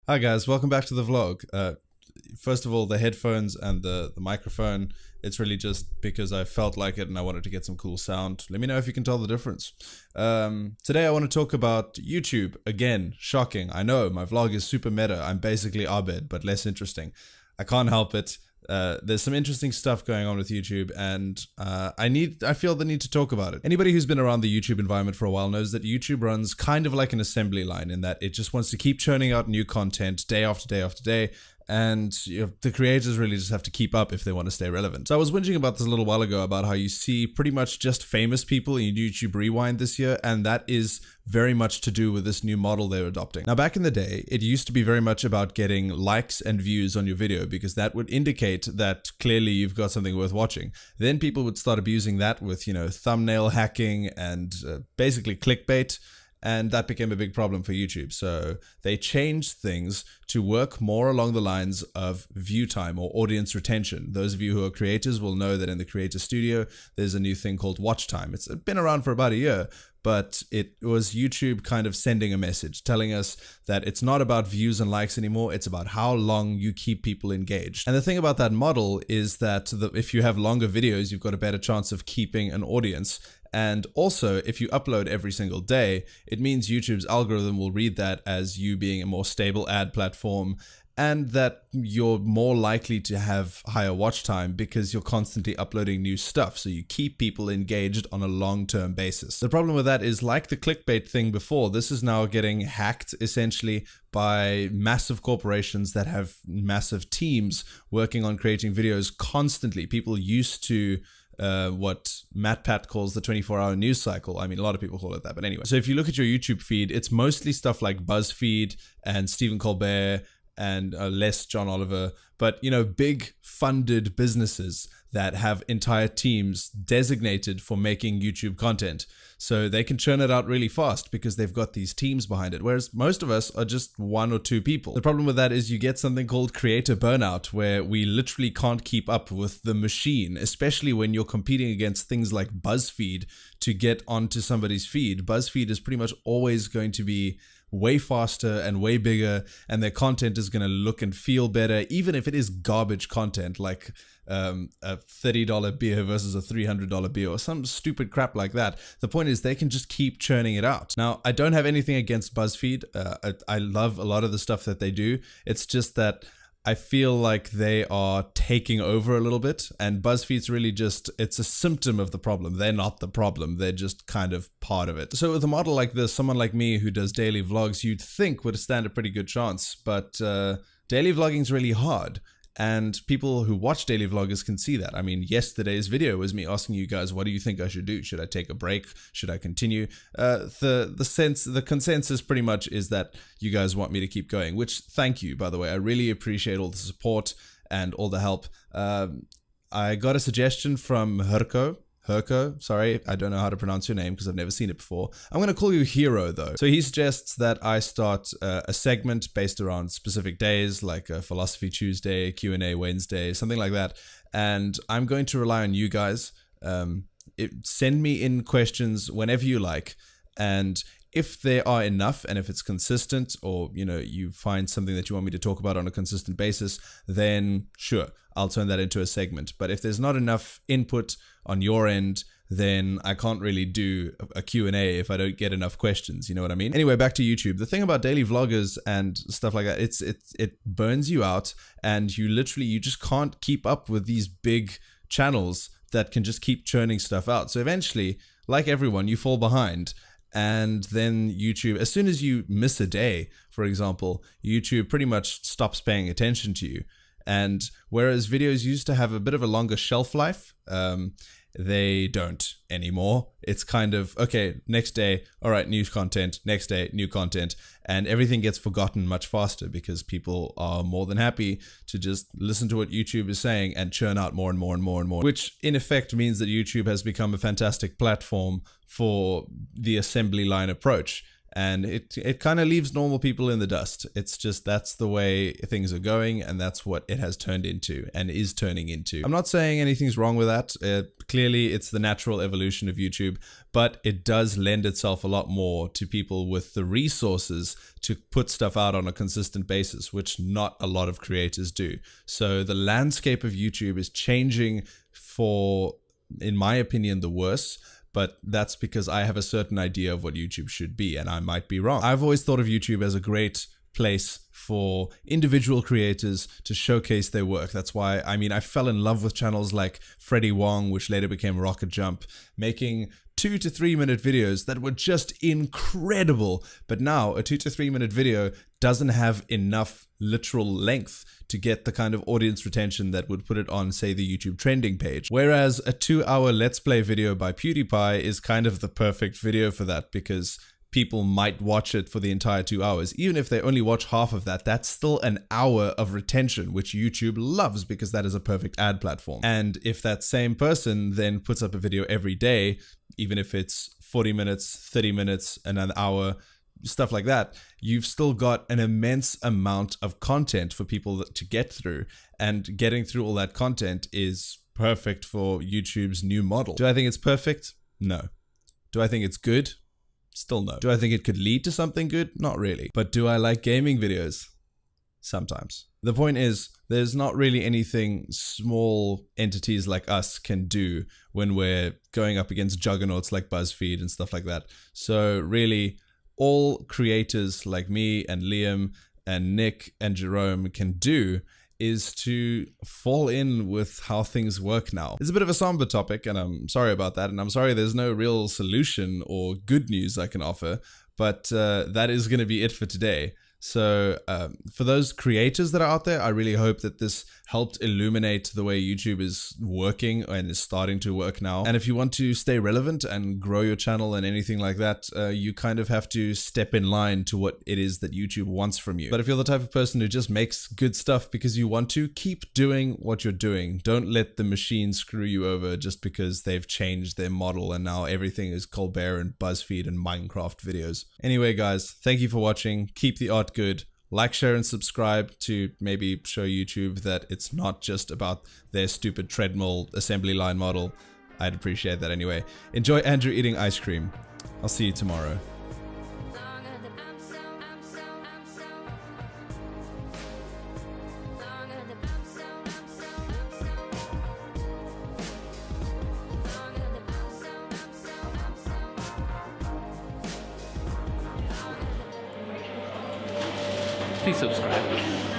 Hi guys, welcome back to the vlog. First of all, the headphones and the microphone, it's really just because I felt like it and I wanted to get some cool sound. Let me know if you can tell the difference. Today I want to talk about YouTube. Again, shocking. I know, my vlog is super meta. I'm basically Abed, but less interesting. I can't help it. There's some interesting stuff going on with YouTube, and I feel the need to talk about it. Anybody who's been around the YouTube environment for a while knows that YouTube runs kind of like an assembly line in that it just wants to keep churning out new content day after day after day. And the creators really just have to keep up if they want to stay relevant. So I was whinging about this a little while ago about how you see pretty much just famous people in YouTube Rewind this year, and that is very much to do with this new model they're adopting. Now, back in the day, it used to be very much about getting likes and views on your video because that would indicate that clearly you've got something worth watching. Then people would start abusing that with, thumbnail hacking and basically clickbait. And that became a big problem for YouTube. So they changed things to work more along the lines of view time or audience retention. Those of you who are creators will know that in the Creator Studio, there's a new thing called watch time. It's been around for about a year, but it was YouTube kind of sending a message telling us that it's not about views and likes anymore. It's about how long you keep people engaged. And the thing about that model is that if you have longer videos, you've got a better chance of keeping an audience. And also, if you upload every single day, it means YouTube's algorithm will read that as you being a more stable ad platform, and that you're more likely to have higher watch time because you're constantly uploading new stuff. So you keep people engaged on a long-term basis. The problem with that is, like the clickbait thing before, this is now getting hacked essentially by massive corporations that have massive teams working on creating videos constantly. People used to what MatPat calls the 24-hour news cycle. I mean, a lot of people call it that, but anyway. So if you look at your YouTube feed, it's mostly stuff like BuzzFeed and Stephen Colbert and less John Oliver, but big funded businesses that have entire teams designated for making YouTube content. So they can churn it out really fast because they've got these teams behind it, whereas most of us are just one or two people. The problem with that is you get something called creator burnout, where we literally can't keep up with the machine, especially when you're competing against things like BuzzFeed to get onto somebody's feed. BuzzFeed is pretty much always going to be way faster and way bigger, and their content is going to look and feel better, even if it is garbage content like a $30 beer versus a $300 beer or some stupid crap like that. The point is they can just keep churning it out. Now, I don't have anything against BuzzFeed. I love a lot of the stuff that they do. It's just that I feel like they are taking over a little bit, and BuzzFeed's really it's a symptom of the problem. They're not the problem. They're just kind of part of it. So with a model like this, someone like me who does daily vlogs, you'd think would stand a pretty good chance, but daily vlogging is really hard. And people who watch daily vloggers can see that. I mean, yesterday's video was me asking you guys, what do you think I should do? Should I take a break? Should I continue? The consensus pretty much is that you guys want me to keep going, which thank you, by the way. I really appreciate all the support and all the help. I got a suggestion from Herko, sorry, I don't know how to pronounce your name because I've never seen it before. I'm going to call you Hero though. So he suggests that I start a segment based around specific days, like a Philosophy Tuesday, Q&A Wednesday, something like that. And I'm going to rely on you guys. Send me in questions whenever you like. And if there are enough, and if it's consistent, or you find something that you want me to talk about on a consistent basis, then sure, I'll turn that into a segment. But if there's not enough input on your end, then I can't really do a Q&A if I don't get enough questions, you know what I mean? Anyway, back to YouTube. The thing about daily vloggers and stuff like that, it burns you out, and you just can't keep up with these big channels that can just keep churning stuff out. So eventually, like everyone, you fall behind. And then YouTube, as soon as you miss a day, for example, YouTube pretty much stops paying attention to you. And whereas videos used to have a bit of a longer shelf life, they don't anymore. It's kind of, okay, next day, all right, new content, next day, new content, and everything gets forgotten much faster because people are more than happy to just listen to what YouTube is saying and churn out more and more and more and more, which in effect means that YouTube has become a fantastic platform for the assembly line approach. and it kind of leaves normal people in the dust. It's just that's the way things are going, and that's what it has turned into and is turning into. I'm not saying anything's wrong with that. Clearly, it's the natural evolution of YouTube, but it does lend itself a lot more to people with the resources to put stuff out on a consistent basis, which not a lot of creators do. So the landscape of YouTube is changing for, in my opinion, the worse. But that's because I have a certain idea of what YouTube should be, and I might be wrong. I've always thought of YouTube as a great place for individual creators to showcase their work. That's why, I fell in love with channels like Freddie Wong, which later became Rocket Jump, making 2 to 3 minute videos that were just incredible. But now a 2 to 3 minute video doesn't have enough literal length to get the kind of audience retention that would put it on, say, the YouTube trending page. Whereas a 2-hour Let's Play video by PewDiePie is kind of the perfect video for that, because people might watch it for the entire 2 hours. Even if they only watch half of that, that's still an hour of retention, which YouTube loves because that is a perfect ad platform. And if that same person then puts up a video every day, even if it's 40 minutes, 30 minutes, and an hour, stuff like that, you've still got an immense amount of content for people to get through. And getting through all that content is perfect for YouTube's new model. Do I think it's perfect? No. Do I think it's good? Still no. Do I think it could lead to something good? Not really. But do I like gaming videos? Sometimes. The point is, there's not really anything small entities like us can do when we're going up against juggernauts like BuzzFeed and stuff like that. So really, all creators like me and Liam and Nick and Jerome can do is to fall in with how things work now. It's a bit of a somber topic, and I'm sorry about that, and I'm sorry there's no real solution or good news I can offer, but that is going to be it for today. So for those creators that are out there, I really hope that this helped illuminate the way YouTube is working and is starting to work now. And if you want to stay relevant and grow your channel and anything like that, you kind of have to step in line to what it is that YouTube wants from you. But if you're the type of person who just makes good stuff because you want to, keep doing what you're doing. Don't let the machine screw you over just because they've changed their model and now everything is Colbert and BuzzFeed and Minecraft videos. Anyway, guys, thank you for watching. Keep the art good. Like, share, and subscribe to maybe show YouTube that it's not just about their stupid treadmill assembly line model. I'd appreciate that anyway. Enjoy Andrew eating ice cream. I'll see you tomorrow. Please subscribe.